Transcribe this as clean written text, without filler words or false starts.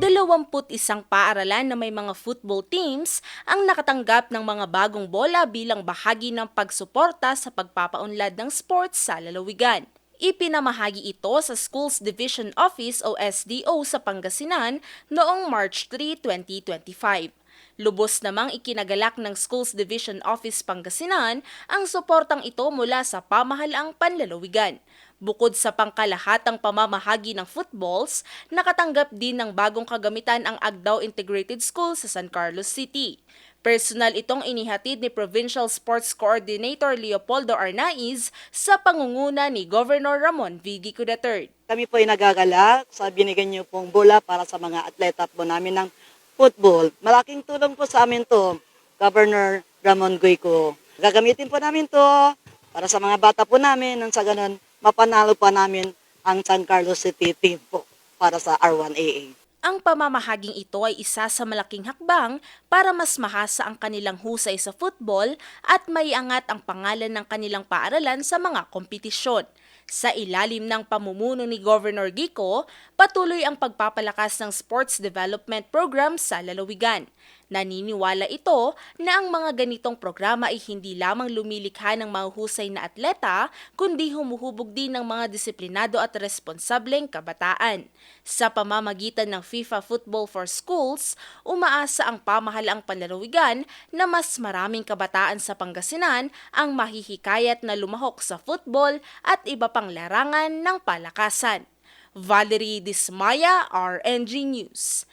21 paaralan na may mga football teams ang nakatanggap ng mga bagong bola bilang bahagi ng pagsuporta sa pagpapaunlad ng sports sa lalawigan. Ipinamahagi ito sa Schools Division Office o SDO sa Pangasinan noong March 3, 2025. Lubos namang ikinagalak ng Schools Division Office Pangasinan ang suportang ito mula sa pamahalaang panlalawigan. Bukod sa pangkalahatang pamamahagi ng footballs, nakatanggap din ng bagong kagamitan ang Agdao Integrated School sa San Carlos City. Personal itong inihatid ni Provincial Sports Coordinator Leopoldo Arnaiz sa pangunguna ni Governor Ramon V. Gico III. Kami po ay nagagalak sa binigyan niyo pong bola para sa mga atleta po namin ng football. Malaking tulong po sa amin to, Governor Ramon Guico. Gagamitin po namin to para sa mga bata po namin nang sa ganun mapanalo pa namin ang San Carlos City team po para sa R1AA. Ang pamamahaging ito ay isa sa malaking hakbang para mas mahasa ang kanilang husay sa football at maiangat ang pangalan ng kanilang paaralan sa mga kompetisyon. Sa ilalim ng pamumuno ni Governor Gico, patuloy ang pagpapalakas ng sports development program sa lalawigan. Naniniwala ito na ang mga ganitong programa ay hindi lamang lumilikha ng mahusay na atleta, kundi humuhubog din ng mga disiplinado at responsableng kabataan. Sa pamamagitan ng FIFA Football for Schools, umaasa ang pamahalaang panlalawigan na mas maraming kabataan sa Pangasinan ang mahihikayat na lumahok sa football at iba pang larangan ng palakasan. Valerie Dismaya, RNG News.